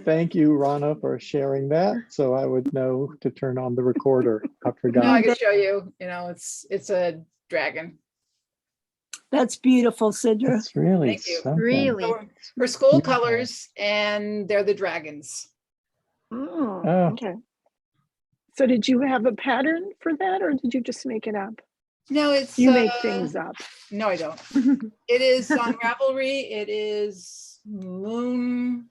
Thank you, Rana, for sharing that. So I would know to turn on the recorder. I No, I forgot. can show you, it's a dragon. That's beautiful, Sidra. It's really Thank you. something. Really? So her school Beautiful. colors, and they're the dragons. Oh, Oh. okay. So did you have a pattern for that, or did you just make it up? No, it's You make things up. No, I don't. It is on Ravelry. It is moon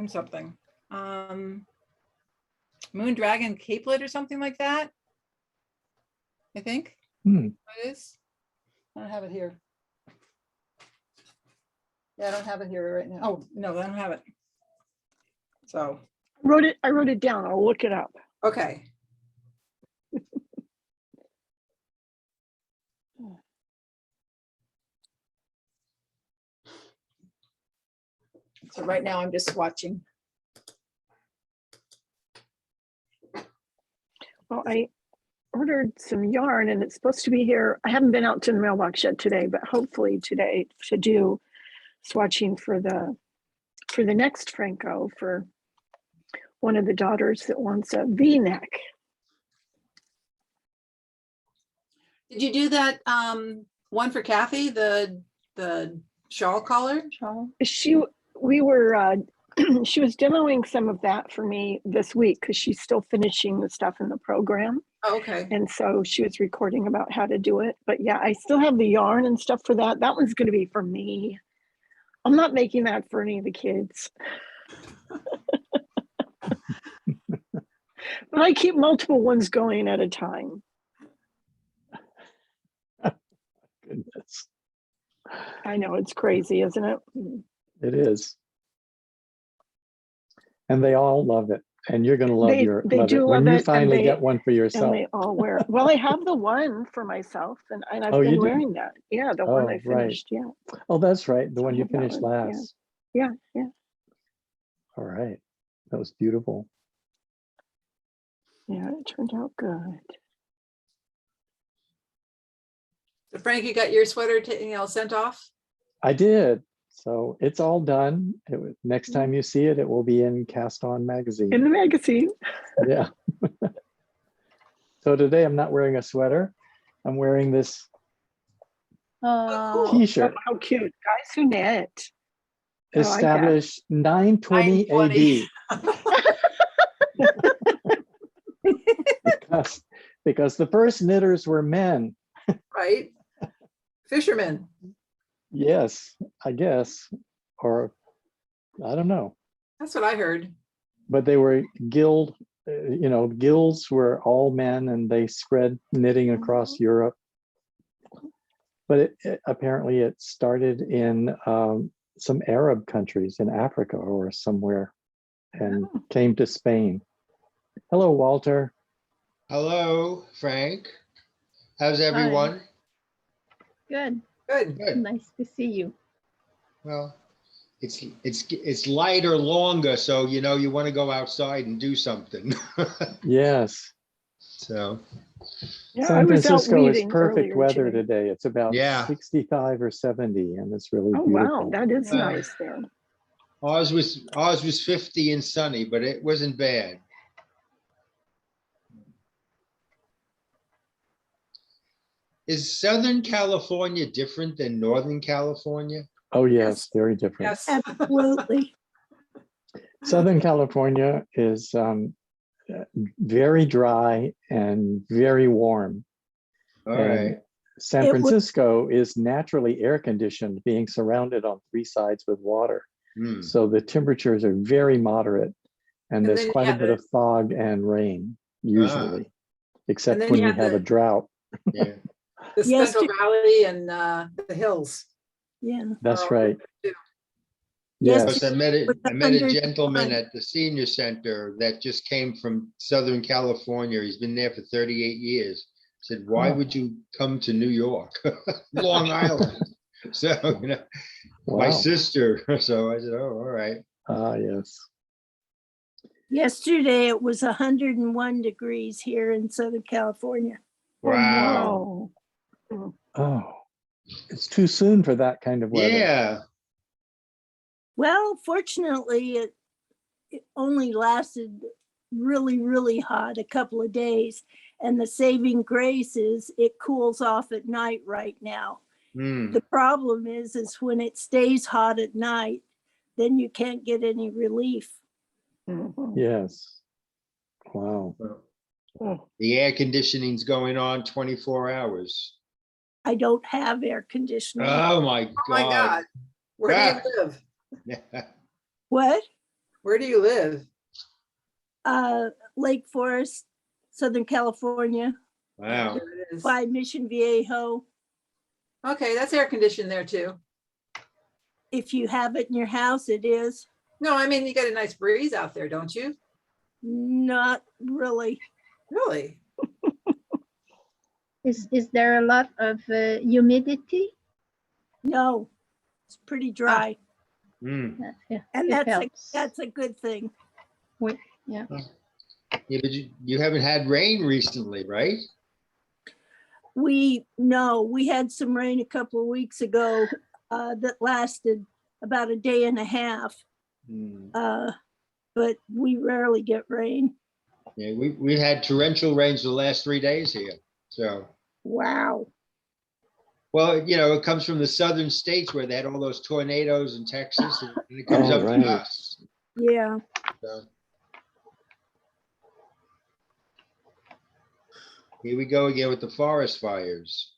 something. Moon dragon capelet or something like that. I think Hmm. it is. I don't have it here. Yeah, I don't have it here right now. Oh, no, I don't have it. So, I wrote it down. I'll look it up. okay. So right now I'm just watching. Well, I ordered some yarn and it's supposed to be here. I haven't been out to the mailbox yet today, but hopefully today to do swatching for the next Phrancko for one of the daughters that wants a V-neck. Did you do that one for Kathy, the shawl collar? She was demoing some of that for me this week because she's still finishing the stuff in the program. Oh, okay. And so she was recording about how to do it. But yeah, I still have the yarn and stuff for that. That one's going to be for me. I'm not making that for any of the kids. But I keep multiple ones going at a time. Goodness. I know, it's crazy, isn't it? It is. And they all love it. And you're going to love They love do it when love you it, finally get one for And yourself. they all wear it. Well, I have the one for myself and I've Oh, you been do? wearing that. Yeah, the one Oh, I right. finished. Yeah. Oh, that's right. The So one I you have that finished one, yeah. last. Yeah, yeah. All right. That was beautiful. Yeah, it turned out good. So Frank, you got your sweater sent off? I did. So it's all done. Next time you see it, it will be in Cast On magazine. In the magazine. Yeah. So today I'm not wearing a sweater. I'm wearing this Oh, t-shirt. How cute. Guys who knit. I like that. Established 920 AD. because the first knitters were men. Right? Fishermen. Yes, I guess. Or I don't know. That's what I heard. But they were guilds were all men and they spread knitting across Europe. But apparently it started in some Arab countries in Africa or somewhere and came to Spain. Hello, Walter. Hello, Frank. How's everyone? good. Good. Good. Nice to see you. Well, it's lighter longer, so you want to go outside and do something. Yes. So Yeah, I San was out Francisco is weeding perfect earlier weather today. today. It's about Yeah. 65 or 70 and it's really Oh, beautiful. wow. That is Wow. nice there. ours was 50 and sunny, but it wasn't bad. Is Southern California different than Northern California? Oh, yes, very different. Yes. Absolutely. Southern California is very dry and very warm. All And right. San It was- Francisco is naturally air conditioned, being surrounded on three sides with water. Hmm. So the temperatures are very moderate and And there's then you quite a have bit of fog and rain usually, except then when you we have have a the- drought. Yeah. The Yes, Central Valley and the hills. Yeah. That's Oh, right. too. Yes, Yes. Because I With the met a 100 gentleman fun. at the senior center that just came from Southern California. He's been there for 38 years. Said, why Oh. would you come to New York? Long Island. So, my Wow. sister. So I said, oh, all right. Ah, yes. Yesterday it was 101 degrees here in Southern California. Wow. Oh, Oh, it's too soon for that kind of weather. Yeah. Well, fortunately, it only lasted really, really hot a couple of days. And the saving grace is it cools off at night right now. Hmm. The problem is when it stays hot at night, then you can't get any relief. Mhm. Yes. Wow. Well, the air conditioning's going on 24 hours. I don't have air conditioning. Oh my Oh my God. God. Where do Ah. you live? What? Where do you live? Lake Forest, Southern California, Wow. There it is. by Mission Viejo. Okay, that's air conditioned there too. If you have it in your house, it is. No, I mean, you get a nice breeze out there, don't you? Not really. Really? Is there a lot of humidity? No, it's pretty dry. Hmm. Yeah, And it that's helps. a good thing. Yeah. Yeah, but you haven't had rain recently, right? We had some rain a couple of weeks ago that lasted about a day and a half, Hmm. but we rarely get rain. Yeah, we had torrential rains the last 3 days here. So, Wow. well, you know, it comes from the southern states where they had all those tornadoes in Texas, and it comes Oh, up right. to us. Yeah. So. Here we go again with the forest fires.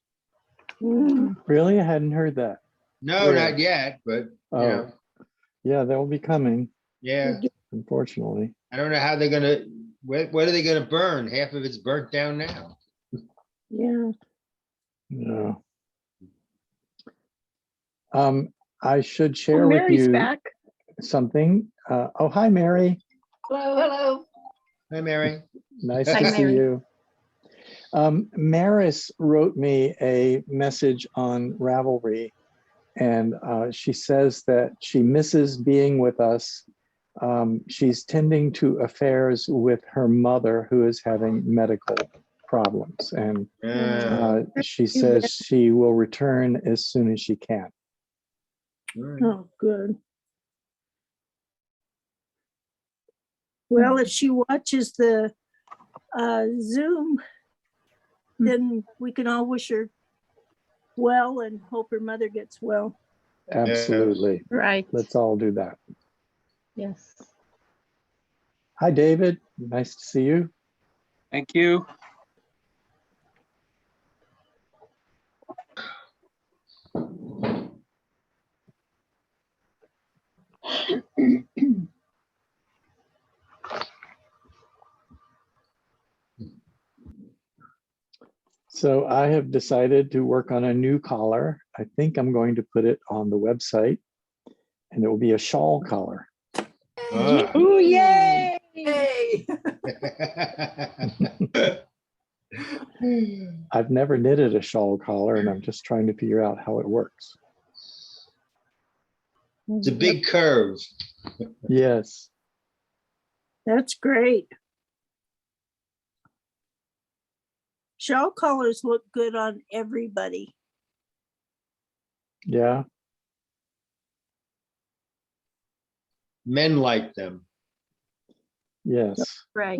Mm. Really? I hadn't heard that. No, Where? not yet, but you Oh. know, Yeah, they'll be coming, yeah. unfortunately. I don't know how they're gonna. What are they gonna burn? Half of it's burnt down now. Yeah. Yeah. I should Oh, share with Mary's you back. something. Oh, hi, Mary. Hello, hello. Hi, Mary. Nice Hi, to see Mary. you. Maris wrote me a message on Ravelry, and she says that she misses being with us. She's tending to affairs with her mother, who is having medical problems, and she says she will return as soon as she can. Oh, good. Well, if she watches the Zoom, then we can all wish her well and hope her mother gets well. Absolutely. Right. Let's all do that. Yes. Hi, David. Nice to see you. Thank you. So I have decided to work on a new collar. I think I'm going to put it on the website, and it will be a shawl collar. Ah. Ooh, yay! Hey. I've never knitted a shawl collar, and I'm just trying to figure out how it works. It's a big curve. Yes. That's great. Shawl collars look good on everybody. Yeah. Men like them. Yes. Right.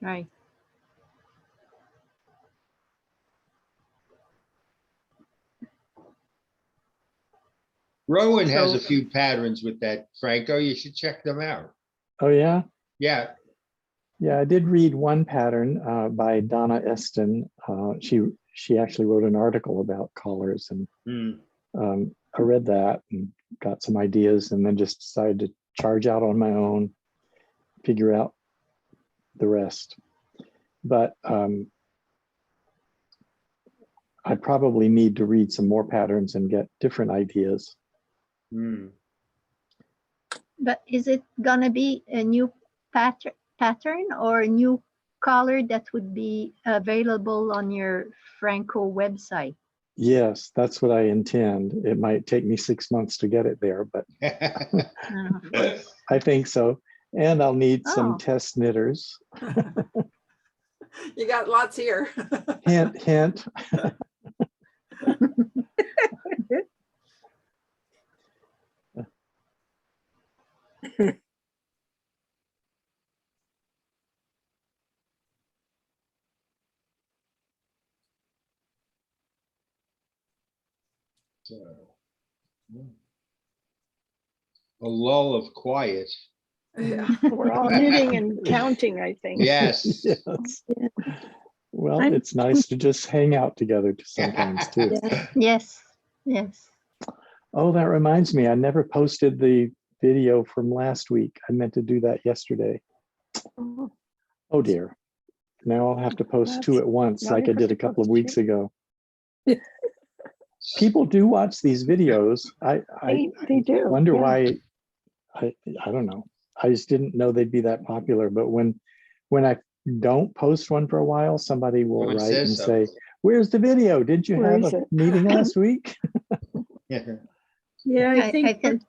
Right. Rowan has So- a few patterns with that, Phrancko. You should check them out. Oh, yeah. Yeah. Yeah, I did read one pattern by Donna Eston. She actually wrote an article about collars, and Hmm. I read that and got some ideas, and then just decided to charge out on my own, figure out the rest. But I probably need to read some more patterns and get different ideas. Hmm. But is it gonna be a new pattern or a new color that would be available on your Phrancko website? Yes, that's what I intend. It might take me 6 months to get it there, but Of course. I think so. And I'll need some Oh. test knitters. You got lots here. Hint, hint. So, yeah. A lull of quiet. Yeah. We're all knitting and counting, I think. Yes. Yes. Yeah. Well, I'm- it's nice to just hang out together sometimes too. Yeah. Yes, yes. Oh, that reminds me, I never posted the video from last week. I meant to do that yesterday. Oh, Oh dear. Now I'll have to post two That's- at once, now like you I have did to a couple of post weeks two. ago. People do watch these videos. I They do. wonder yeah. why. I don't know. I just didn't know they'd be that popular. But when I don't post one for a while, somebody will Someone write and says say, something. "Where's the video? Didn't you Where have is a it?" meeting last week?" Yeah. Yeah, I I think, can,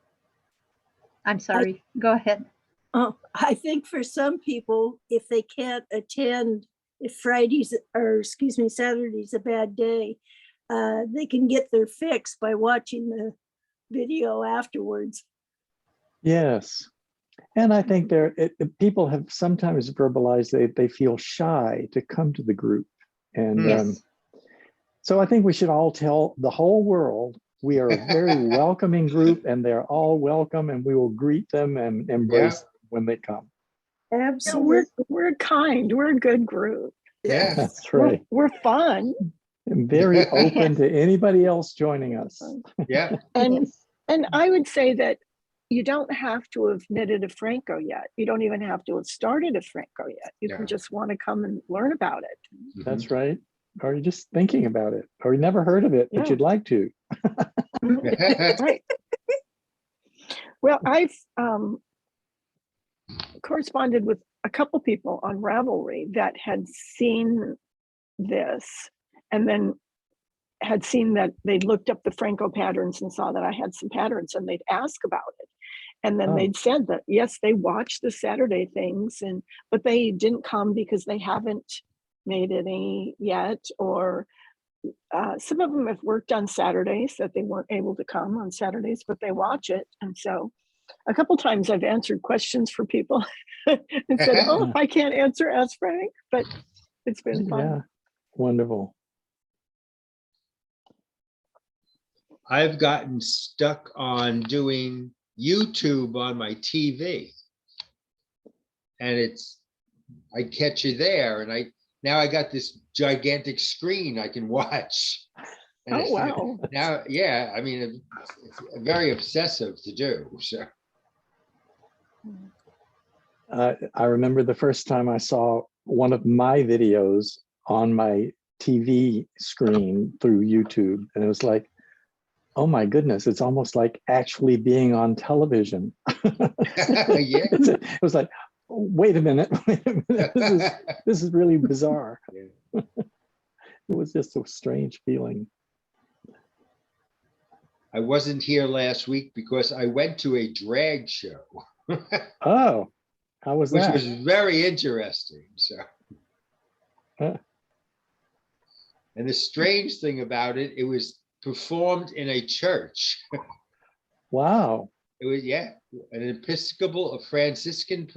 I'm sorry, go ahead. I think for some people, if they can't attend, if Fridays, or excuse me, Saturday's a bad day, they can get their fix by watching the video afterwards. Yes. And I think people have sometimes verbalized they feel shy to come to the group. And Yes, so I think we should all tell the whole world we are a very welcoming group and they're all welcome and we will greet them and embrace them when they come. Yeah, Absolutely. we're kind. We're a good group. Yeah. That's right. We're fun. And very open to anybody else joining us. Yeah. And yes. and I would say that you don't have to have knitted a Phrancko yet. You don't even have to have started a Phrancko yet. You Yeah. can just want to come and learn about it. That's right. Or you're just thinking about it, or you never heard of it, but Yeah. you'd like to. Right. Well, I've corresponded with a couple people on Ravelry that had seen this and then had seen that they'd looked up the Phrancko patterns and saw that I had some patterns and they'd ask about it. And then Oh. they'd said that, yes, they watched the Saturday things but they didn't come because they haven't made any yet, or some of them have worked on Saturdays that they weren't able to come on Saturdays, but they watch it. And so a couple times I've answered questions for people and said, oh, I can't answer, ask Frank, but it's been fun. Yeah, wonderful. I've gotten stuck on doing YouTube on my TV. And I catch you there and now I got this gigantic screen I can watch. And Oh, wow. Now, yeah, I mean, it's very obsessive to do, so. I remember the first time I saw one of my videos on my TV screen through YouTube, and it was like, oh my goodness, it's almost like actually being on television. Yeah. It was like, oh, wait a minute, this is really bizarre. Yeah. It was just a strange feeling. I wasn't here last week because I went to a drag show. Oh, how was Which that? was very interesting, so. Huh. And the strange thing about it, it was performed in a church. Wow. It was, yeah, an Episcopal, a Franciscan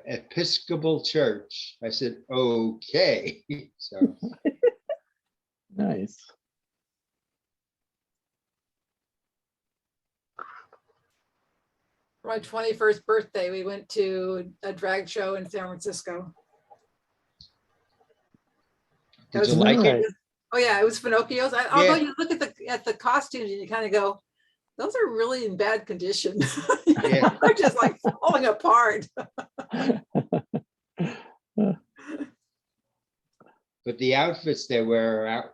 Episcopal church. I said, okay. So Nice. For my 21st birthday, we went to a drag show in San Francisco. did you All like right. it? Oh yeah, it was Pinocchio's. Although Yeah. you look at the costumes and you kind of go, those are really in bad condition. Yeah. They're just like falling apart. But the outfits they wear out,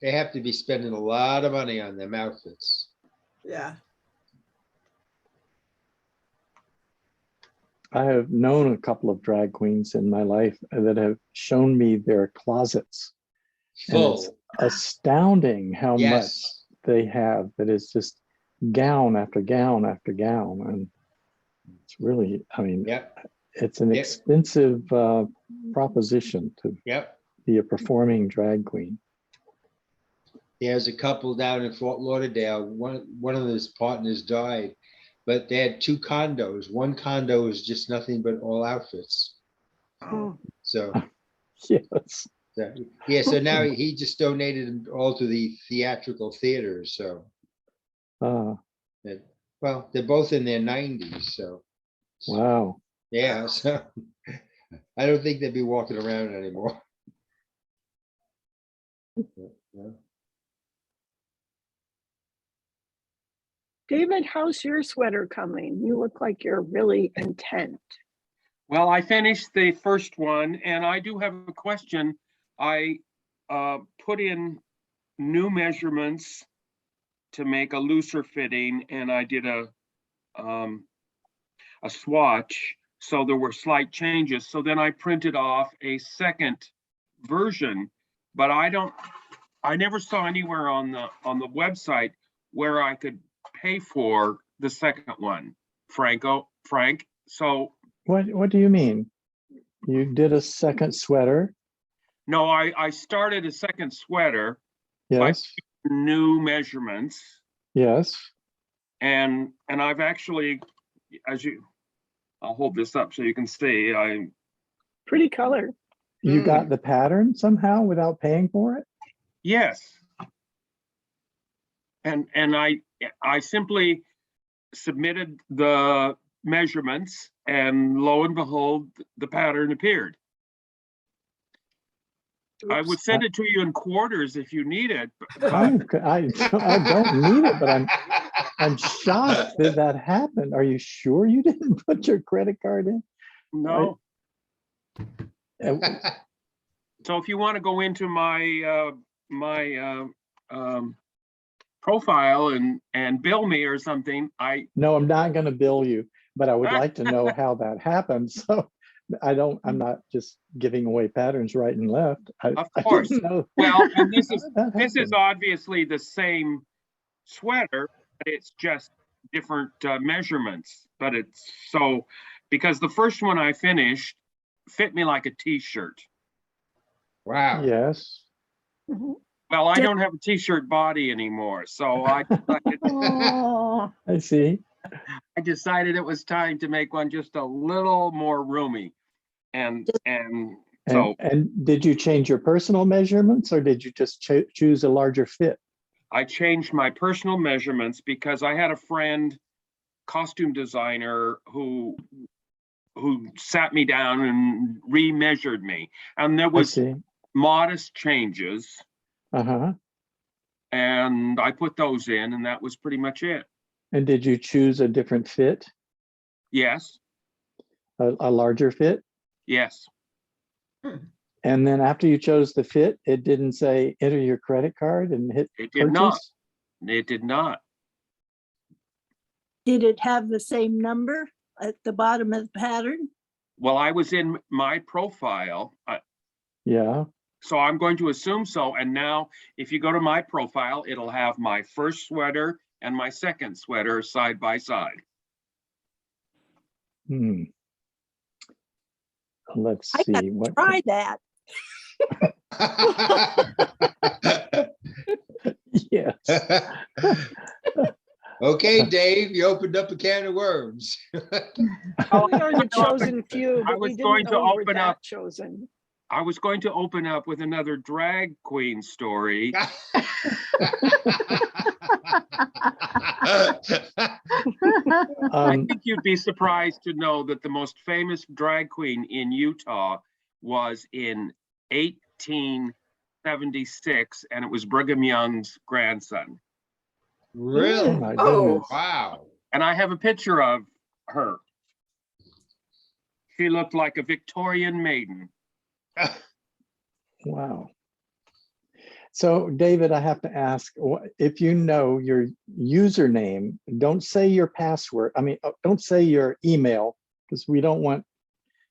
they have to be spending a lot of money on them outfits. Yeah. I have known a couple of drag queens in my life that have shown me their closets. And it's Full. astounding how much Yes. they have that is just gown after gown after gown. And it's really, I mean, Yep. it's an Yep. expensive proposition to Yep. be a performing drag queen. There's a couple down in Fort Lauderdale. One of his partners died, but they had two condos. One condo was just nothing but all outfits. Oh, So Yes. Yeah, so now he just donated them all to the theatrical theaters, so, Uh, well, they're both in their 90s, so. wow. Yeah, so I don't think they'd be walking around anymore. Yeah. David, how's your sweater coming? You look like you're really intent. Well, I finished the first one and I do have a question. I put in new measurements to make a looser fitting and I did a swatch. So there were slight changes. So then I printed off a second version, but I never saw anywhere on the website where I could pay for the second one, Frank. So What do you mean? You did a second sweater? no, I started a second sweater by Yes, new measurements, yes. and I've actually, I'll hold this up so you can see. Pretty color. You got the pattern somehow without paying for it? Yes, and I simply submitted the measurements, and lo and behold, the pattern appeared. I would send it to you in quarters if you need it. I don't need it, but I'm shocked that that happened. Are you sure you didn't put your credit card in? No. Uh, So if you want to go into my profile and bill me or something, No, I'm not going to bill you, but I would like to know how that happened. So I'm not just giving away patterns right and left. Of course. I didn't know. well, and this is How did that this is happen? obviously the same sweater, but it's just different measurements. But it's so because the first one I finished fit me like a t-shirt. Wow. Yes. Mhm. Well, I don't have a t-shirt body anymore, so I Oh, I see. decided it was time to make one just a little more roomy, and so And did you change your personal measurements or did you just choose a larger fit? I changed my personal measurements because I had a friend, costume designer, who sat me down and remeasured me, and there I was see. modest changes, Uh-huh. and I put those in, and that was pretty much it. And did you choose a different fit, Yes, a larger fit? yes. And then after you chose the fit, it didn't say enter your credit card and hit It did not. purchase? It did not. did it have the same number at the bottom of the pattern? Well, I was in my profile, Yeah. so I'm going to assume so. And now, if you go to my profile, it'll have my first sweater and my second sweater side by side. Hmm. Let's I gotta see what. try that. Yes. Okay, Dave, you opened up a can of worms. We are the chosen few, I but we was going didn't to know we were open that up- chosen. I was going to open up with another drag queen story. I think you'd be surprised to know that the most famous drag queen in Utah was in 1876, and it was Brigham Young's grandson. Oh Really? my Oh. goodness. Wow. And I have a picture of her. She looked like a Victorian maiden. Wow. So David, I have to ask, if you know your username, don't say your password. I mean, don't say your email because we don't want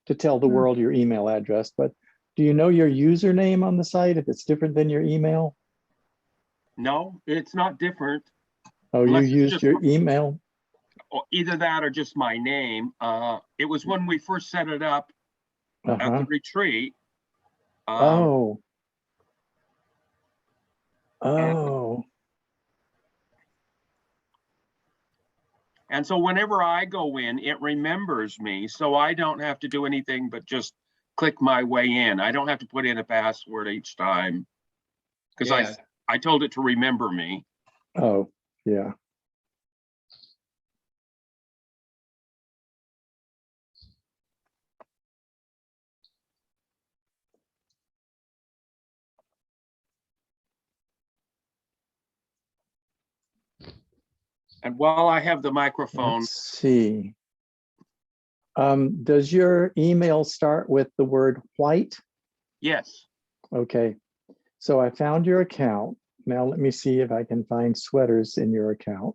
to tell the world your email address, but do you know your username on the site if it's different than your email? No, it's not different. Oh, you Unless it's used just- your email? Or either that or just my name. It was when we first set it up at Uh-huh. the retreat. Oh. Oh. And so whenever I go in, it remembers me, so I don't have to do anything but just click my way in. I don't have to put in a password each time. Because Yeah. I told it to remember me. Oh, yeah. And while I have the microphone, Let's see. Does your email start with the word white? yes. Okay, so I found your account. Now let me see if I can find sweaters in your account.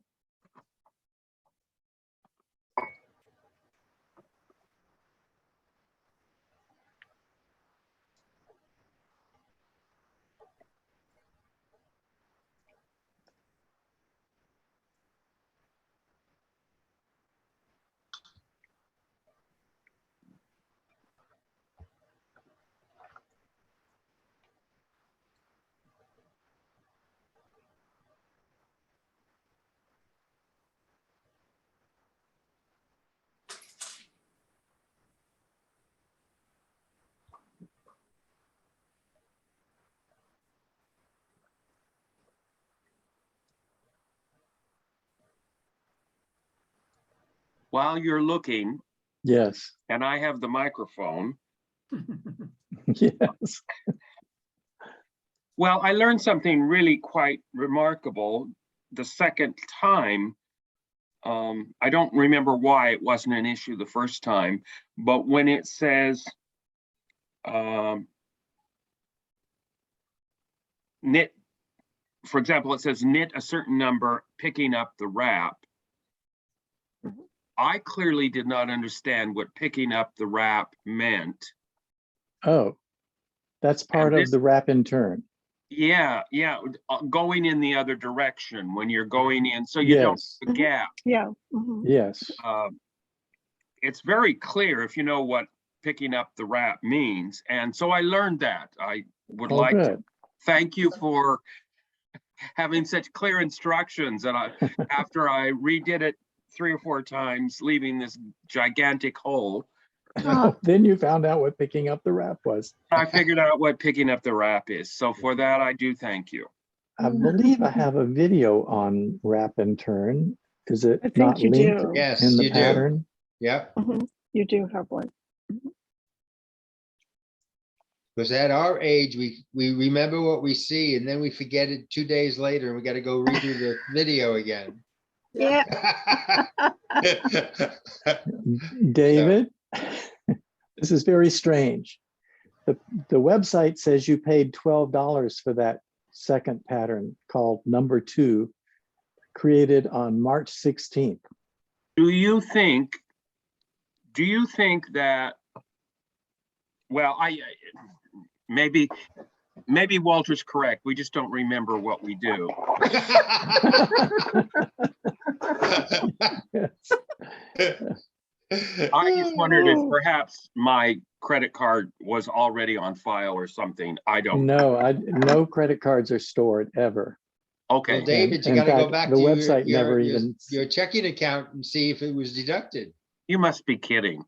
While you're looking, Yes, and I have the microphone. yes. Well, I learned something really quite remarkable the second time. I don't remember why it wasn't an issue the first time, but when it says knit, for example, it says knit a certain number, picking up the wrap. I clearly did not understand what picking up the wrap meant. Oh, that's part of the wrap and turn. Yeah, going in the other direction when you're going in, so you don't Yes, have a gap. Yeah. Mhm. yes. It's very clear if you know what picking up the wrap means, and so I learned that. I would Oh, like to good. thank you for having such clear instructions. And after I redid it 3 or 4 times, leaving this gigantic hole, Oh, Then you found out what picking up the wrap was. I figured out what picking up the wrap is. So for that, I do thank you. I believe I have a video on wrap and turn. Is it I think not you linked do. Yes, in the you do. pattern? Yep. Mhm. You do have one. Because at our age, we remember what we see and then we forget it 2 days later and we got to go redo the video again. yeah. David, this is very strange. The website says you paid $12 for that second pattern called number 2, created on March 16th. Do you think that, well, maybe Walter's correct. We just don't remember what we do. I just wondered if perhaps my credit card was already on file or something. I don't. No credit cards are stored ever. Okay. Well, David, you In got to go fact, back the to website never even. your checking account and see if it was deducted. You must be kidding.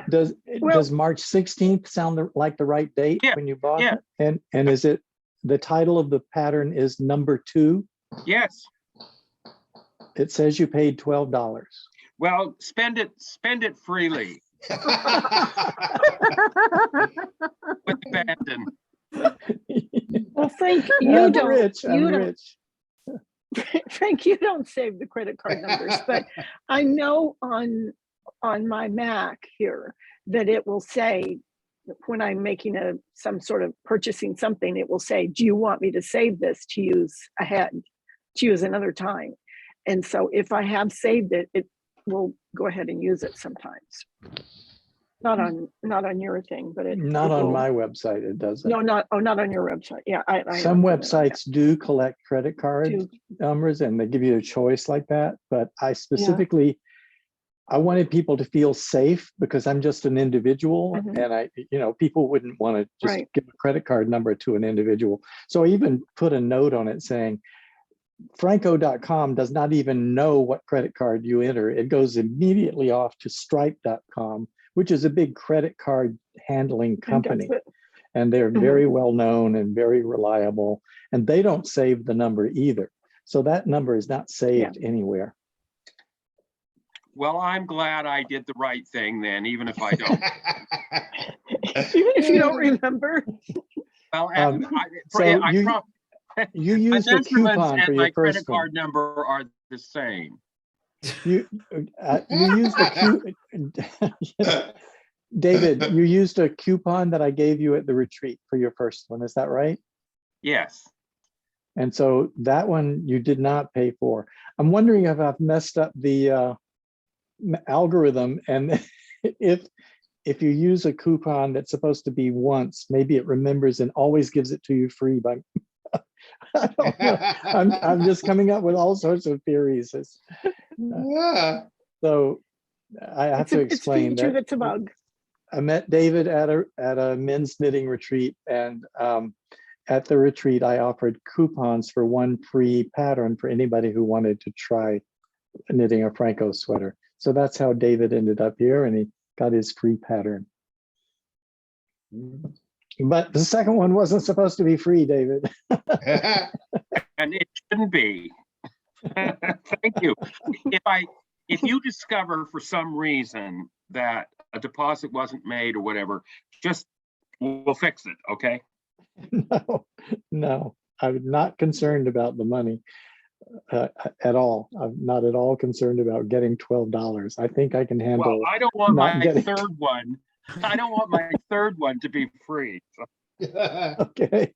Does Well- March 16th sound like the right date Yeah, when you bought yeah. it? And is it, the title of the pattern is number 2? Yes. It says you paid $12. Well, spend it freely with abandon. Well, Frank, you I'm don't, rich, I'm you don't, rich. Frank, you don't save the credit card numbers, but I know on my Mac here that it will say when I'm making some sort of purchasing something, it will say, do you want me to save this to use another time? And so if I have saved it, it will go ahead and use it sometimes. Not on your thing, but Not it on will. my website, it doesn't. No, not on your website. Yeah, I Some looked at it. websites do collect credit card Do- numbers and they give you a choice like that. But I specifically, I wanted people to feel safe because I'm just an individual Mhm. and people wouldn't want to just Right. give a credit card number to an individual. So I even put a note on it saying, Phrancko.com does not even know what credit card you enter. It goes immediately off to Stripe.com, which is a big credit card handling And does company. it- And they're very well known and very reliable. And they don't save the number either. So that number is not saved anywhere. Well, I'm glad I did the right thing then, even if I don't. Even if you don't remember. Well, So you used a measurements coupon for and your my credit first one. card number are the same. You used a David, you used a coupon that I gave you at the retreat for your first one. Is that right? Yes. And so that one you did not pay for. I'm wondering if I've messed up the algorithm, and if you use a coupon that's supposed to be once, maybe it remembers and always gives it to you free. By I don't know. I'm just coming up with all sorts of theories. Yeah. So I have to explain It's a feature that that's a bug. I met David at a men's knitting retreat, and at the retreat I offered coupons for one free pattern for anybody who wanted to try knitting a Phrancko sweater. So that's how David ended up here, and he got his free pattern. But the second one wasn't supposed to be free, David. And it shouldn't be. Thank you. If you discover for some reason that a deposit wasn't made or whatever, we'll fix it, okay? No, I'm not concerned about the money at all. I'm not at all concerned about getting $12. I think I can handle. Well, I don't want not my getting- third one. I don't want my third one to be free. So, Okay.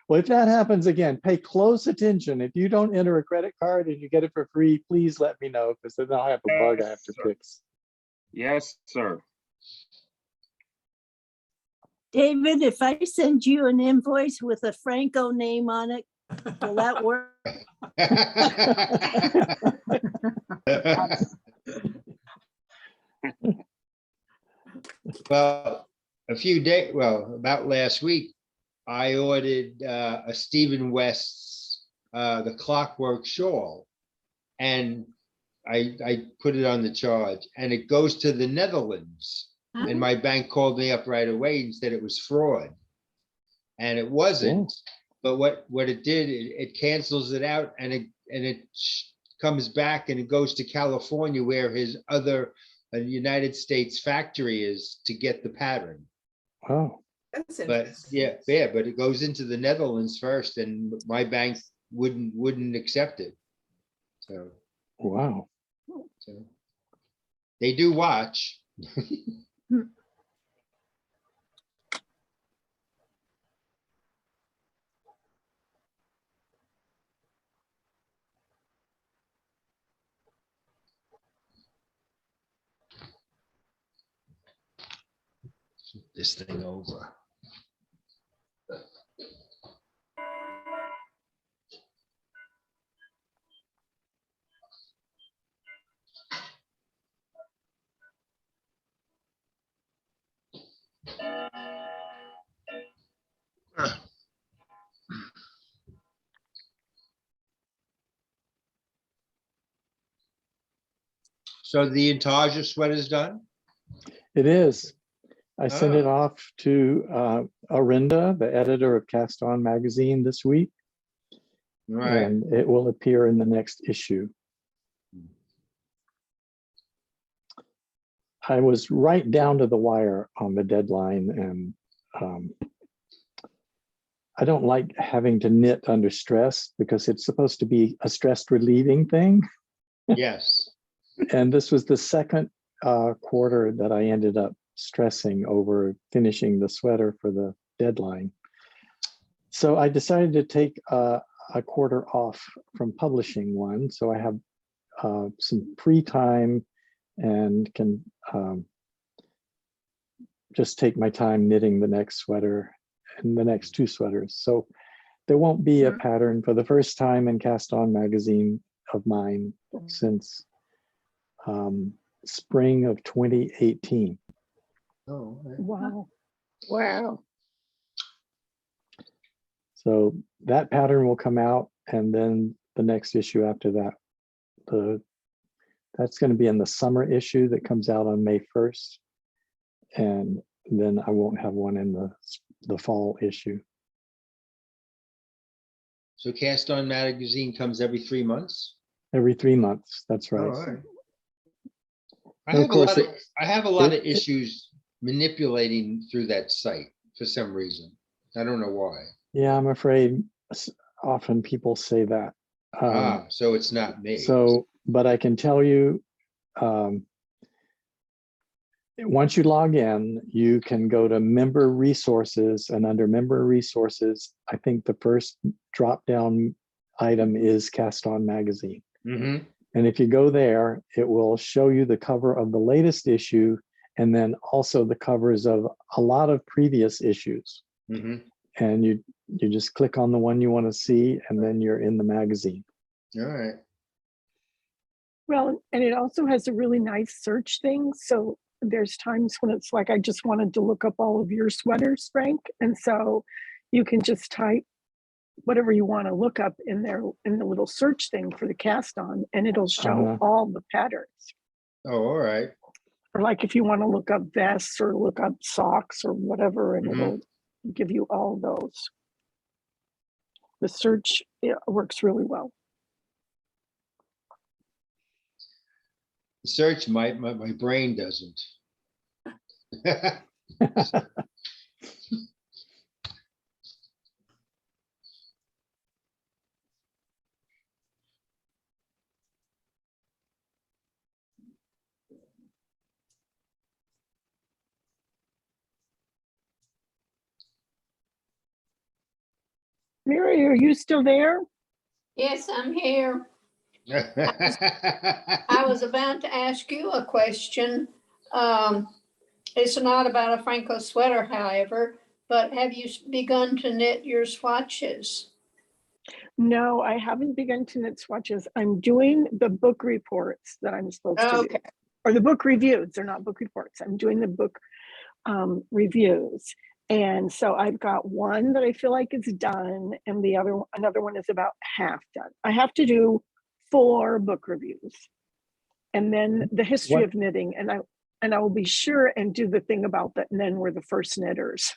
Well, if that happens again, pay close attention. If you don't enter a credit card and you get it for free, please let me know, because then I have a bug I have to fix. yes, sir. David, if I send you an invoice with a Phrancko name on it, will that work? Well, about last week, I ordered a Stephen West's The Clockwork Shawl, and I put it on the charge, and it goes to the Netherlands. And my bank called me up right away and said it was fraud, and it wasn't. But what it did, it cancels it out, and it comes back, and it goes to California, where his other United States factory is, to get the pattern. Oh, That's But interesting. but it goes into the Netherlands first, and my bank wouldn't accept it. So wow. they do watch. This thing over. So the Intaja sweater's done? It is. I sent it Ah. off to Arinda, the editor of Cast On magazine, this week, Right. and it will appear in the next issue. I was right down to the wire on the deadline, and I don't like having to knit under stress, because it's supposed to be a stress relieving thing. Yes. And this was the second quarter that I ended up stressing over finishing the sweater for the deadline. So I decided to take a quarter off from publishing one. So I have some free time and can just take my time knitting the next sweater and the next two sweaters. So there won't be a pattern for the first time in Cast On magazine of mine since spring of 2018. Oh, Wow. Wow. So that pattern will come out, and then the next issue after that, that's going to be in the summer issue that comes out on May 1st. and then I won't have one in the fall issue. So Cast On magazine comes every 3 months? Every 3 months, that's Oh, right. all right. I And of have a course, lot of, I have a lot of it- issues manipulating through that site for some reason. I don't know why. Yeah, I'm afraid often people say that. So it's not me. So, but I can tell you, once you log in, you can go to member resources, and under member resources, I think the first drop down item is Cast On magazine. Mhm. And if you go there, it will show you the cover of the latest issue, and then also the covers of a lot of previous issues. Mhm. And you just click on the one you want to see, and then you're in the magazine. All right. Well, and it also has a really nice search thing. So there's times when it's like, I just wanted to look up all of your sweaters, Frank. And so you can just type whatever you want to look up in there in the little search thing for the Cast On, and it'll show all the patterns. Oh, all right. Or like if you want to look up vests or look up socks or whatever, and it'll give you all those. The search works really well. Search, my brain doesn't. Mary, are you still there? Yes, I'm here. I was about to ask you a question. It's not about a Phrancko sweater, however, but have you begun to knit your swatches? No, I haven't begun to knit swatches. I'm doing the book reports that I'm supposed to do. Okay. Or the book reviews. They're not book reports. I'm doing the book reviews. And so I've got one that I feel like is done, and another one is about half done. I have to do 4 book reviews, and then the history of knitting, and I will be sure and do the thing about that men were the first knitters.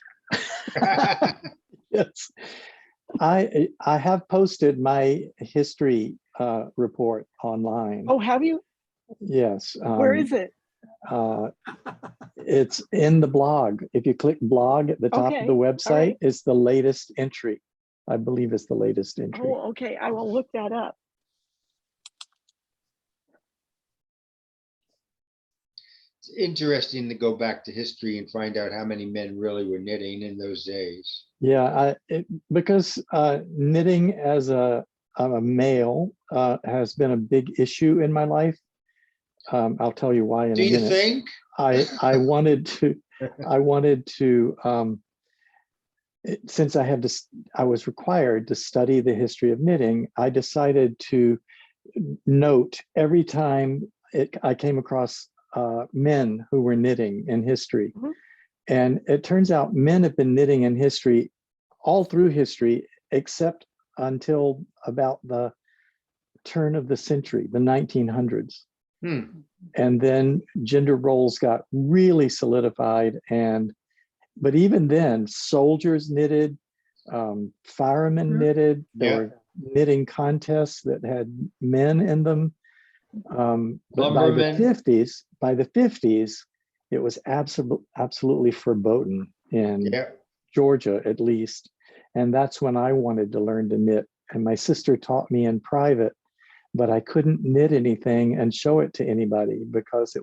Yes, I have posted my history report online. Oh, have you? Yes. Where is it? It's in the blog. If you click blog at the top of the website, right. it's the latest entry. I believe it's the latest entry. Oh, okay. I will look that up. It's interesting to go back to history and find out how many men really were knitting in those days. Yeah, because knitting as a male has been a big issue in my life. I'll tell you why in Do a you minute. think? I wanted to since I was required to study the history of knitting, I decided to note every time I came across men who were knitting in history. And it turns out men have been knitting in history all through history, except until about the turn of the century, the 1900s. And then gender roles got really solidified. But even then, soldiers knitted, firemen knitted, there were knitting contests that had men in them. But by the 50s, it was absolutely verboten in Georgia, at least. And that's when I wanted to learn to knit. And my sister taught me in private, but I couldn't knit anything and show it to anybody because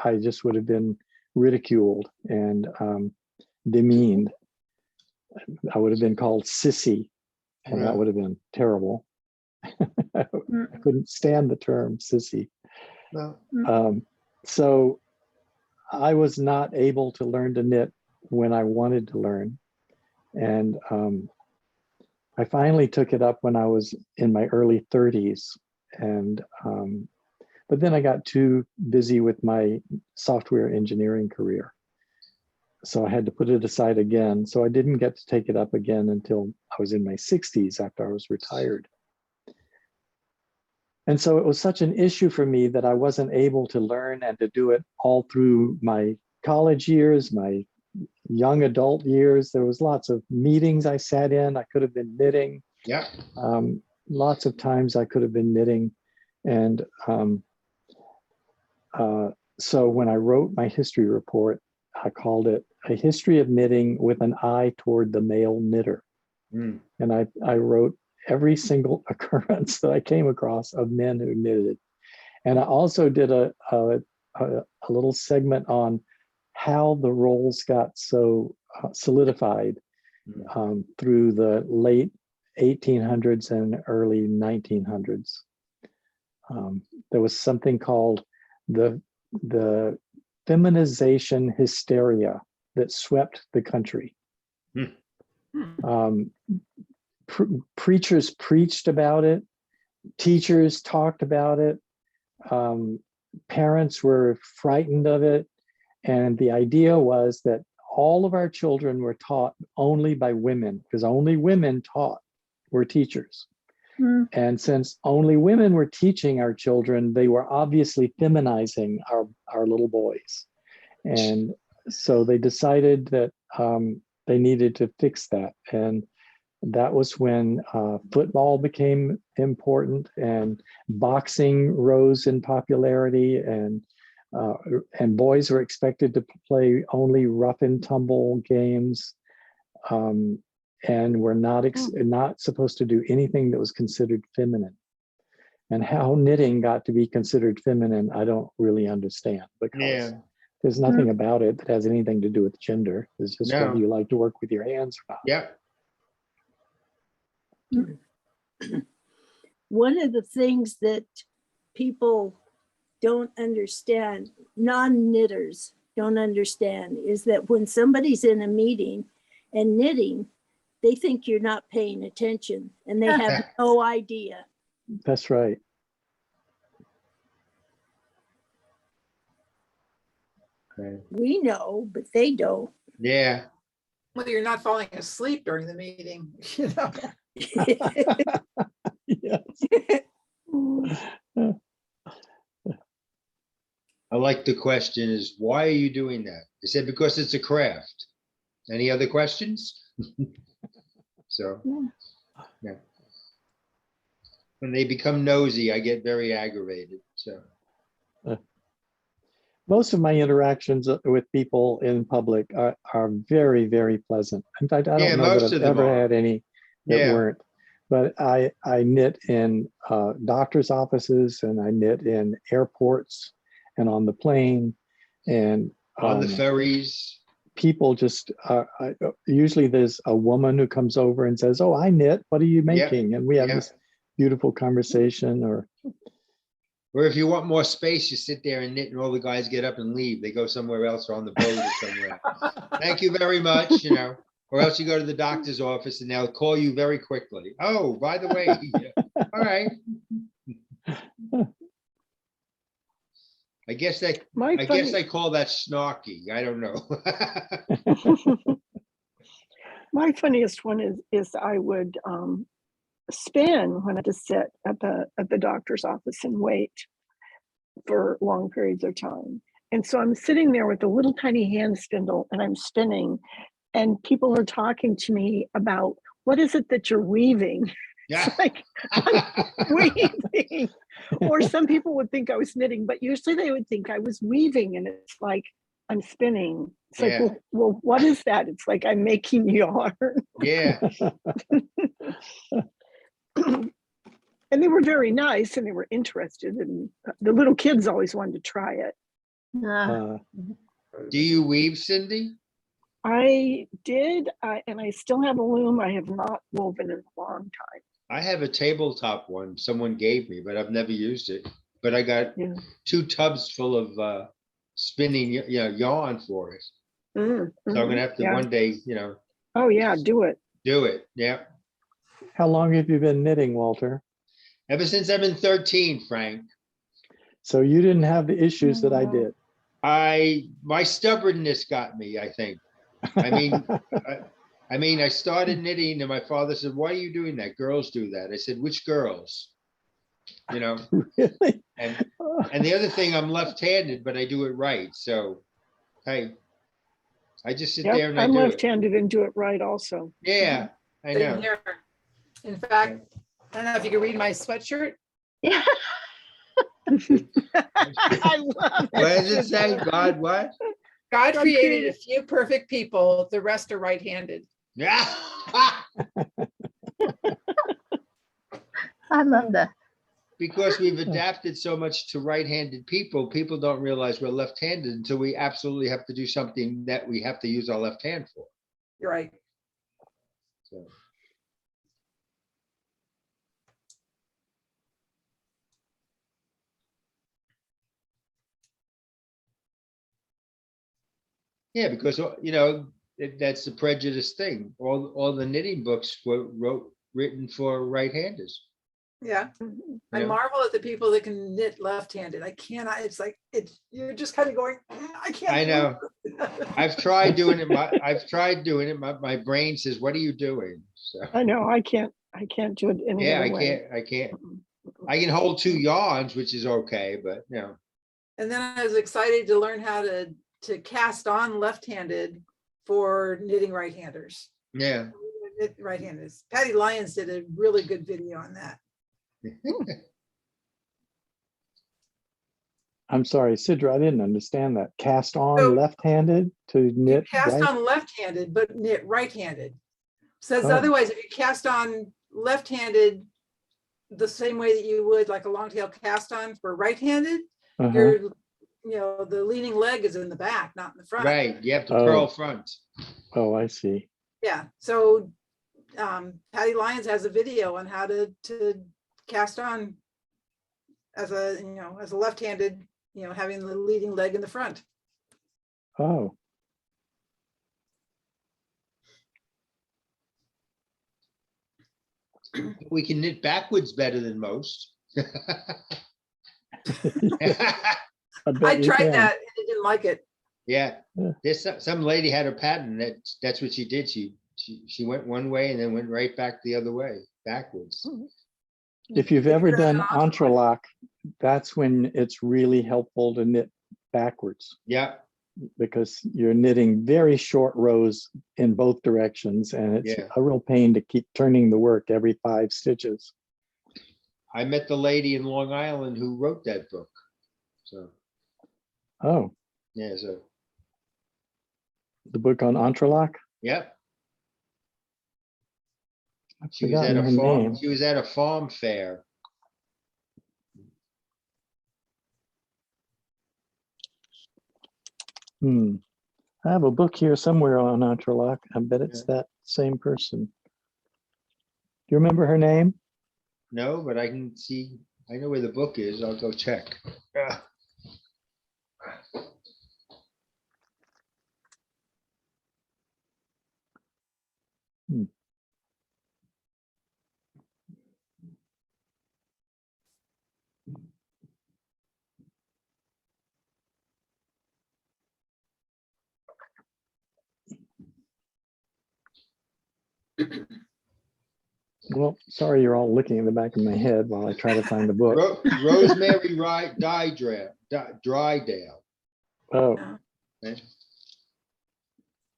I just would have been ridiculed and demeaned. I would have been called sissy, and that would have been terrible. I couldn't stand the term sissy. So I was not able to learn to knit when I wanted to learn. And I finally took it up when I was in my early 30s. And but then I got too busy with my software engineering career. So I had to put it aside again. So I didn't get to take it up again until I was in my 60s after I was retired. And so it was such an issue for me that I wasn't able to learn and to do it all through my college years, my young adult years, there was lots of meetings I sat in. I could have been knitting. Yeah. Lots of times I could have been knitting. And so when I wrote my history report, I called it A History of Knitting with an Eye Toward the Male Knitter. And I wrote every single occurrence that I came across of men who knitted. And I also did a little segment on how the roles got so solidified through the late 1800s and early 1900s. There was something called the feminization hysteria that swept the country. Preachers preached about it. Teachers talked about it. Parents were frightened of it. And the idea was that all of our children were taught only by women, because only women were teachers. And since only women were teaching our children, they were obviously feminizing our little boys. And so they decided that they needed to fix that. And that was when football became important and boxing rose in popularity, and boys were expected to play only rough and tumble games, and were not supposed to do anything that was considered feminine. And how knitting got to be considered feminine, I don't really understand, because there's nothing about it that has anything to do with gender. It's just whether you like to work with your hands or not. Yeah. One of the things that people don't understand, non-knitters don't understand, is that when somebody's in a meeting and knitting, they think you're not paying attention and they have no idea. That's right. We know, but they don't. Yeah. Well, you're not falling asleep during the meeting, you know. Yes. I like the question is, why are you doing that? I said, because it's a craft. Any other questions? So, yeah. When they become nosy, I get very aggravated, so. Most of my interactions with people in public are very, very pleasant. In fact, I don't know that I've ever had any that weren't. But I knit in doctor's offices, and I knit in airports and on the plane, and on the ferries. People just, usually there's a woman who comes over and says, "Oh, I knit, what are you making?" And we have this beautiful conversation. Or if you want more space, you sit there and knit, and all the guys get up and leave. They go somewhere else, or on the boat or somewhere. Thank you very much, you know. Or else you go to the doctor's office and they'll call you very quickly. Oh, by the way, all right. I guess I call that snarky. I don't know. My funniest one is I would spin when I just sit at the doctor's office and wait for long periods of time. And so I'm sitting there with a little tiny hand spindle and I'm spinning, and people are talking to me about, what is it that you're weaving? Yeah. It's like, I'm weaving. Or some people would think I was knitting, but usually they would think I was weaving, and it's like, I'm spinning. It's like, well, what is that? It's like, I'm making yarn. Yeah. And they were very nice, and they were interested, and the little kids always wanted to try it. Do you weave, Cindy? I did, and I still have a loom. I have not woven in a long time. I have a tabletop one someone gave me, but I've never used it. But I got 2 tubs full of spinning, yarn for it. So I'm gonna have to one day, Oh yeah, do it. Do it. Yeah. how long have you been knitting, Walter? Ever since I've been 13, Frank. So you didn't have the issues that I did. My stubbornness got me, I think. I mean, I started knitting, and my father said, "Why are you doing that? Girls do that." I said, "Which girls?" Really? And the other thing, I'm left-handed, but I do it right. So Hey, I just sit Yep, there and I I'm do it. left-handed and do it right also. Yeah, I Same know. here. In fact, I don't know if you can read my sweatshirt. Yeah. I love What does it say? God, what? God God created created- a few perfect people, the rest are right-handed. Yeah. I love that. Because we've adapted so much to right-handed people, people don't realize we're left-handed until we absolutely have to do something that we have to use our left hand for. You're right. So. Yeah, because that's the prejudice thing. All the knitting books were written for right-handers. Yeah. I Yeah. marvel at the people that can knit left-handed. I cannot, you're just kind of going, I can't. I do know. it." I've tried doing it. My brain says, "What are you doing?" So I know, I can't do it any yeah, other way. I can't. I can hold 2 yarns, which is okay, but And then I was excited to learn how to cast on left-handed for knitting right-handers. yeah. Knit right-handers. Patty Lyons did a really good video on that. I'm sorry, Sidra, I didn't understand that. Cast on So- left-handed to You knit cast right? on left-handed, but knit right-handed. Says Oh. otherwise, if you cast on left-handed the same way that you would like a long tail cast on for right-handed, Uh-huh. the leaning leg is in the back, not in the front. Right. You have to Oh. purl front. Oh, I see. Yeah, so Patty Lyons has a video on how to cast on as a left-handed, having the leading leg in the front. Oh, We can knit backwards better than most. I I bet you tried can. that and I didn't like it. Yeah. Yeah. There's some lady had a pattern that's what she did. She went one way and then went right back the other way, backwards. If you've ever Figure out done an entrelac, that's when it's really helpful to knit backwards Yeah. because you're knitting very short rows in both directions, and it's Yeah. a real pain to keep turning the work every 5 stitches. I met the lady in Long Island who wrote that book. So Oh, yeah, so the book on entrelac? yep. I've She was at forgotten a her farm. name. She was at a farm fair. I have a book here somewhere on entrelac. I bet it's that same person. Do you remember her name? No, but I can see. I know where the book is. I'll go check. Yeah. Well, sorry, you're all looking in the back of my head while I try to find the book. Rosemary Drydale. Oh, Okay.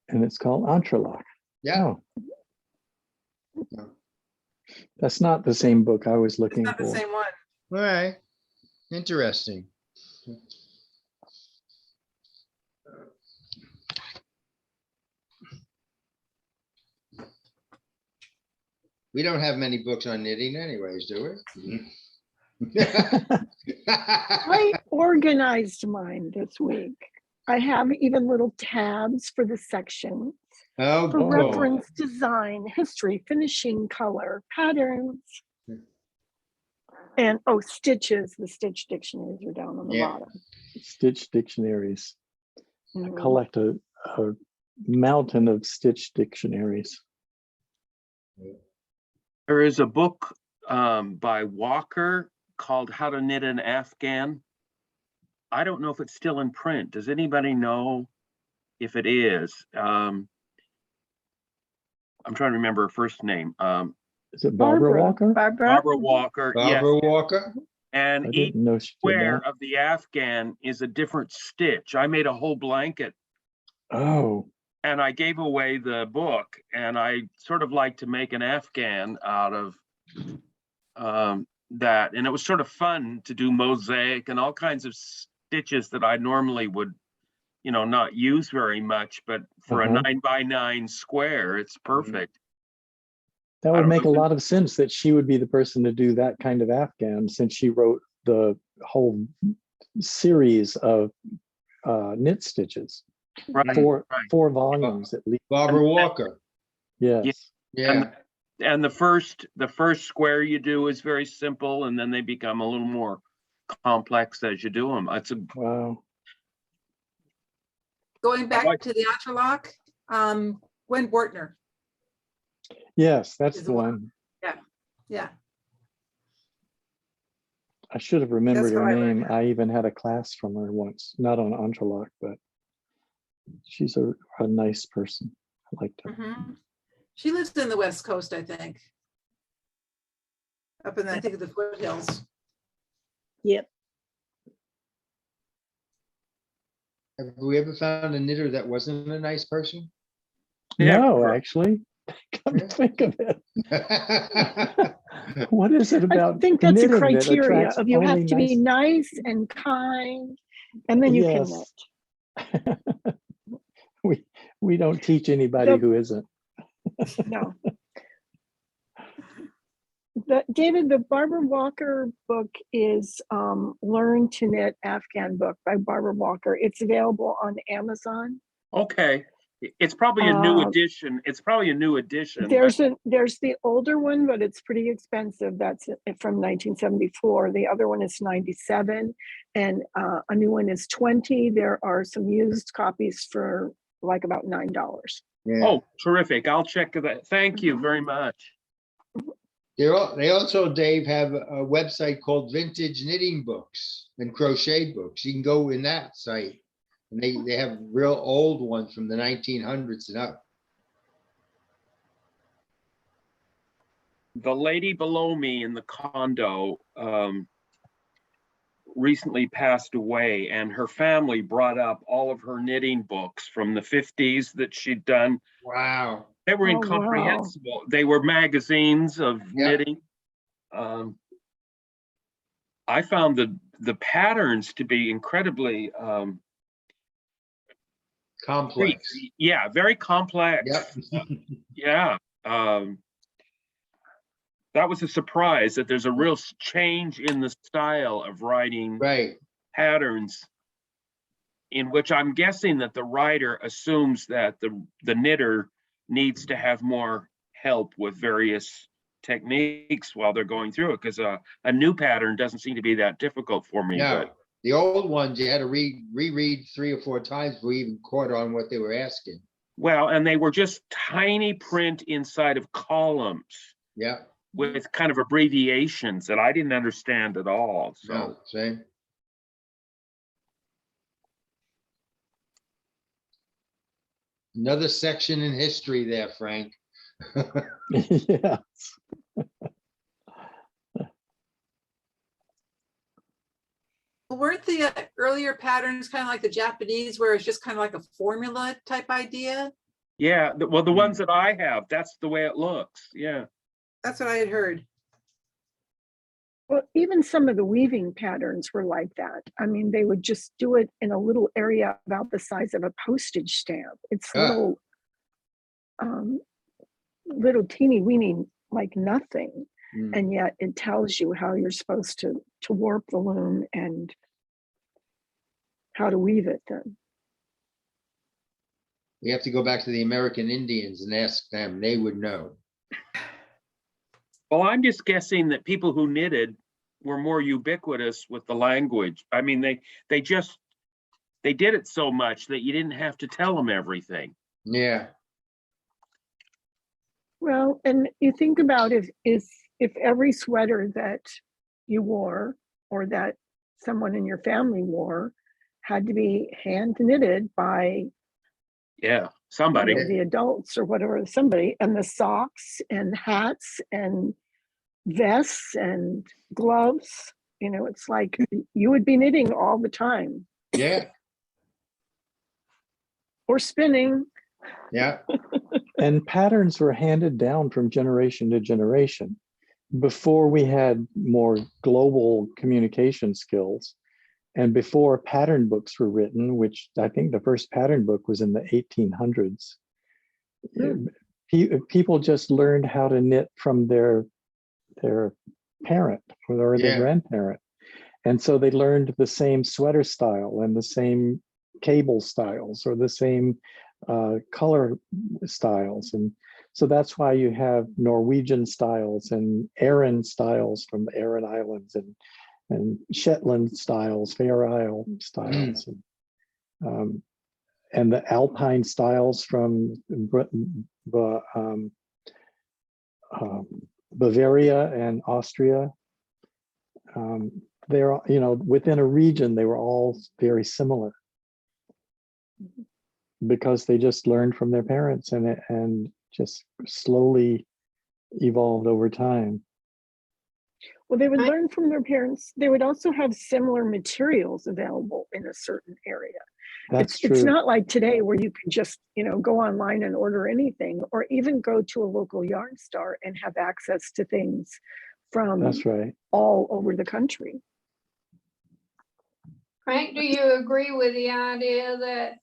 and it's called entrelac. Yeah. Oh, No. that's not the same book I was It's looking not the for. same one. All right. Interesting. We don't have many books on knitting anyways, do we? I organized mine this week. I have even little tabs for the section Oh, for cool. reference, design, history, finishing, color, patterns. And stitches, the stitch dictionaries are down on the Yeah. bottom. Stitch dictionaries. I Mhm. collect a mountain of stitch dictionaries. There is a book by Walker called How to Knit an Afghan. I don't know if it's still in print. Does anybody know if it is? I'm trying to remember her first name. Is it Barbara Barbara. Walker? Barbara Walker. Yes. Barbara Walker. And I each didn't know she did square that. of the Afghan is a different stitch. I made a whole blanket Oh, and I gave away the book, and I sort of like to make an Afghan out of that. And it was sort of fun to do mosaic and all kinds of stitches that I normally would, not use very much, but for a 9x9 square, it's perfect. that I would don't make a know. lot of sense that she would be the person to do that kind of Afghan, since she wrote the whole series of knit stitches. Right, Four right. volumes at least. Barbara Walker. Yes. Yeah. And the first square you do is very simple, and then they become a little more complex as you do them. Wow. Going back like- to the interlock, Gwen Bortner. Yes, that's Is the one. Yeah. I should have remembered That's her how I learned name. I even had a class from her once, not on Entrelac, but she's a nice person. I liked her. Mhm. She lives in the West Coast, I think. Up in, I think, the foothills. Yep. Have we ever found a knitter that wasn't a nice person? Yeah, No, correct. actually, come to Yeah. think of it. What is it I about think that's a knitting that criteria attracts of you have only to be nice and kind, and then you can Yes. knit. We don't teach anybody The- who isn't. No. David, the Barbara Walker book is Learn to Knit Afghan book by Barbara Walker. It's available on Amazon. Okay. It's probably a new Uh, edition. It's probably a new edition. There's the older one, but it's pretty expensive. That's from 1974. The other one is 97, and a new one is 20. There are some used copies for like about $9. Yeah. Oh, terrific. I'll check that. Thank you very much. They also, Dave, have a website called Vintage Knitting Books and Crochet Books. You can go in that site, and they have real old ones from the 1900s and up. The lady below me in the condo recently passed away, and her family brought up all of her knitting books from the 50s that she'd done. Wow. They were Oh, wow. incomprehensible. They were magazines of knitting. I found the patterns to be incredibly Complex. yeah, very complex. Yep. Yeah. That was a surprise that there's a real change in the style of writing Right. patterns, in which I'm guessing that the writer assumes that the knitter needs to have more help with various techniques while they're going through it, because a new pattern doesn't seem to be that difficult for me. No, But the old ones you had to reread 3 or 4 times before you even caught on what they were asking. well, and they were just tiny print inside of columns Yeah. with kind of abbreviations that I didn't understand at all. So No, same. Another section in history there, Frank. Yeah. Well, weren't the earlier patterns kind of like the Japanese, where it's just kind of like a formula type idea? yeah, well, the ones that I have, that's the way it looks. Yeah. That's what I had heard. Well, even some of the weaving patterns were like that. I mean, they would just do it in a little area about the size of a postage stamp. It's Ah. little teeny weeny, like nothing. Mm. And yet it tells you how you're supposed to warp the loom and how to weave it then. We have to go back to the American Indians and ask them. They would know. Well, I'm just guessing that people who knitted were more ubiquitous with the language. I mean, they did it so much that you didn't have to tell them everything. Yeah. Well, and you think about if every sweater that you wore or that someone in your family wore had to be hand knitted by Yeah, somebody. the adults or whatever, somebody, and the socks and hats and vests and gloves, it's like you would be knitting all the time. Yeah. or spinning. Yeah, And patterns were handed down from generation to generation. Before we had more global communication skills, and before pattern books were written, which I think the first pattern book was in the 1800s, people just learned how to knit from their parent or their Yeah. grandparent. And so they learned the same sweater style and the same cable styles or the same color styles. And so that's why you have Norwegian styles and Aran styles from the Aran Islands and Shetland styles, Fair Isle styles, and the Alpine styles from Bavaria and Austria. They're, you know, within a region, they were all very similar because they just learned from their parents and just slowly evolved over time. Well, they would learn from their parents. They would also have similar materials available in a certain area. That's It's true. not like today where you can just, you know, go online and order anything, or even go to a local yarn store and have access to things from That's right. all over the country. Frank, do you agree with the idea that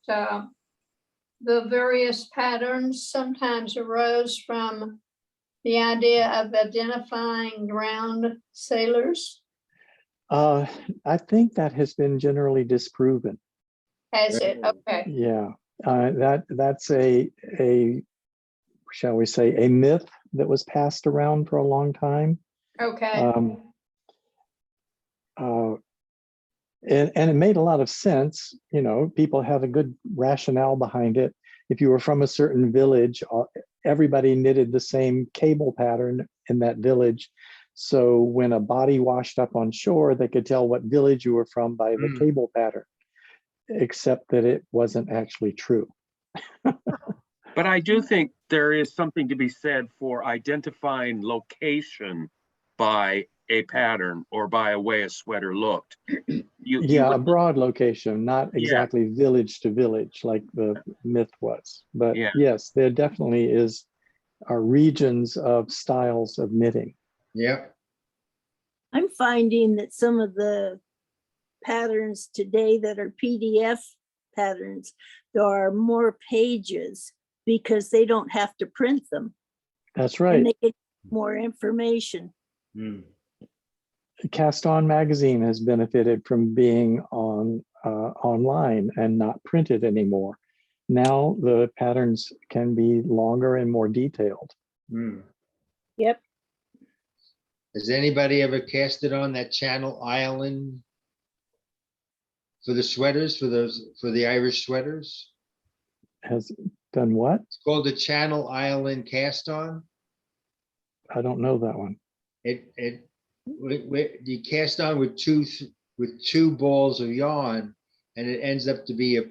the various patterns sometimes arose from the idea of identifying drowned sailors? I think that has been generally disproven. Has it? Okay. Yeah, that's a shall we say a myth that was passed around for a long time. Okay. And it made a lot of sense. You know, people had a good rationale behind it. If you were from a certain village, everybody knitted the same cable pattern in that village. So when a body washed up on shore, they could tell what village you were from by the cable pattern, except that it wasn't actually true. But I do think there is something to be said for identifying location by a pattern or by a way a sweater looked. Yeah, a broad location, not exactly village to village like the myth was. But yes, there definitely are regions of styles of knitting. yeah. I'm finding that some of the patterns today that are PDF patterns, there are more pages because they don't have to print them. That's And right. they get more information. Cast On magazine has benefited from being online and not printed anymore. Now the patterns can be longer and more detailed. Yep. Has anybody ever casted on that Channel Island for the sweaters, for the Irish sweaters? Has done what? It's called the Channel Island cast on. I don't know that one. You cast on with two balls of yarn, and it ends up to be a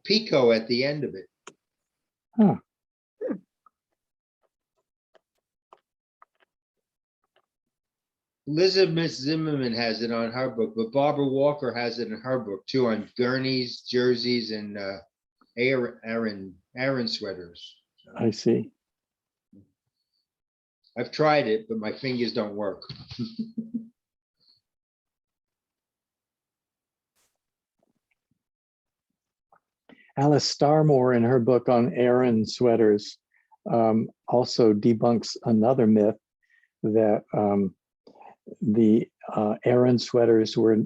picot at the end of it. Huh. Elizabeth Zimmerman has it on her book, but Barbara Walker has it in her book too, on gurneys, jerseys, and Aran sweaters. I see. I've tried it, but my fingers don't work. Alice Starmore in her book on Aran sweaters also debunks another myth that the Aran sweaters were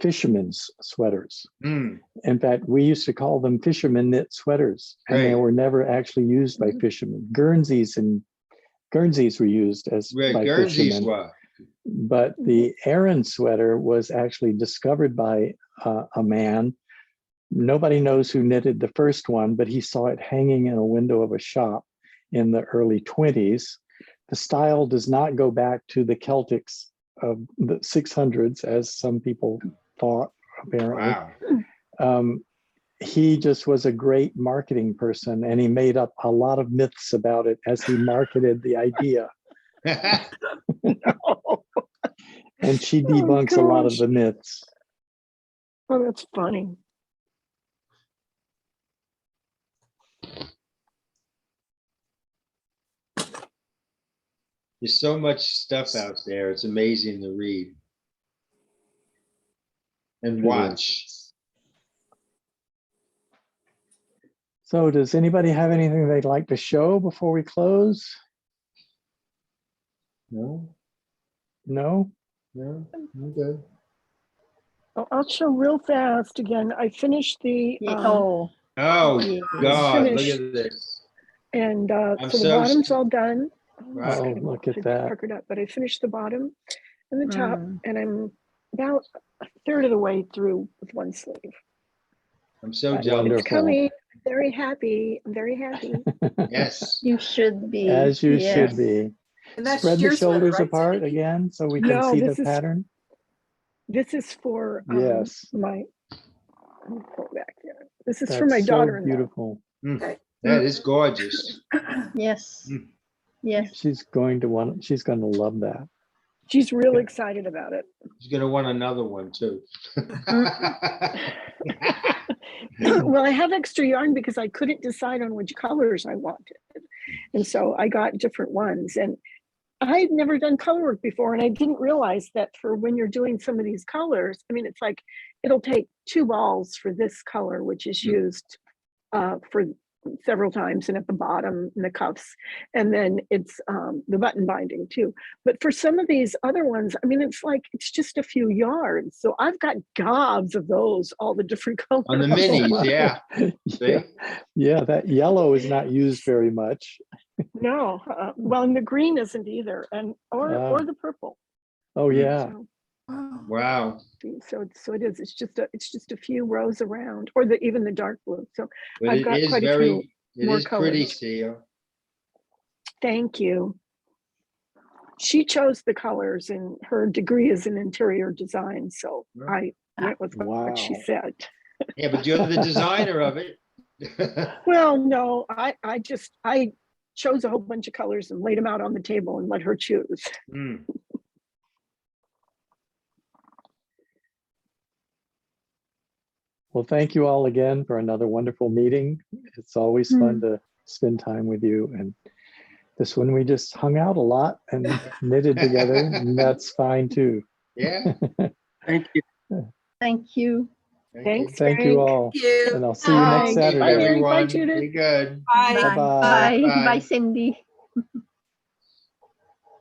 fishermen's sweaters. In fact, we used to call them fishermen knit sweaters, and they were never actually used by fishermen. Guernseys were used as by fishermen. But the Aran sweater was actually discovered by a man. Nobody knows who knitted the first one, but he saw it hanging in a window of a shop in the early 20s. The style does not go back to the Celtics of the 600s, as some people thought, apparently. Wow. He just was a great marketing person, and he made up a lot of myths about it as he marketed the idea. And she debunks a lot of the myths. Oh, that's funny. There's so much stuff out there. It's amazing to read and It watch. So does anybody have anything they'd like to show before we close? No, No? no, I'm good. I'll show real fast again. I finished the, Oh, Oh, yes. God, look Finished. at this. and I'm so the so bottom's st- all done. Wow. it's Oh, kind of look at that. puckered up, but I finished the bottom and the top, Mm. and I'm about a third of the way through with one sleeve. I'm so But jealous. it's Wonderful. coming. I'm very happy. I'm very happy. Yes. You should be. As you yes. should be. And that's Spread the sheer sweater, shoulders right, apart Cindy? again so we can No, see the this is- pattern. This is for Yes. my, let me pull it back here. This is for That's my so daughter-in-law. beautiful. That is gorgeous. Yes. Mm. Yes. She's going to love that. She's real excited about it. He's gonna want another one too. Well, I have extra yarn because I couldn't decide on which colors I wanted. And so I got different ones, and I'd never done color work before, and I didn't realize that for when you're doing some of these colors, I mean, it's like, it'll take 2 balls for this color, which is Mm. used for several times, and at the bottom in the cuffs, and then it's the button binding too. But for some of these other ones, I mean, it's just a few yards. So I've got gobs of those, all the different colors. On the minis, yeah. Yeah. Yeah, that yellow is not used very much. No, well, and the green isn't either, and or the purple. Oh, yeah. So, Wow. so it is. It's just a few rows around, or even the dark blue. So But I've it got is quite a few it more is pretty, colors. Sia. Thank you. She chose the colors, and her degree is in interior design, so Yeah. I went with what she Wow. said. Yeah, but you're the designer of it. Well, no, I chose a whole bunch of colors and laid them out on the table and let her choose. Mm. Well, thank you all again for another wonderful meeting. It's always fun to spend time with you. And this one, we just hung out a lot and knitted together, and that's fine too. Yeah. Thank you. Thank you. Thanks, Thank you Frank. all. Thank you. And I'll see you next Bye. Saturday. Bye, Mary. Bye, Everyone, Judith. be good. Bye. Bye-bye. Bye. Bye. Bye, Cindy.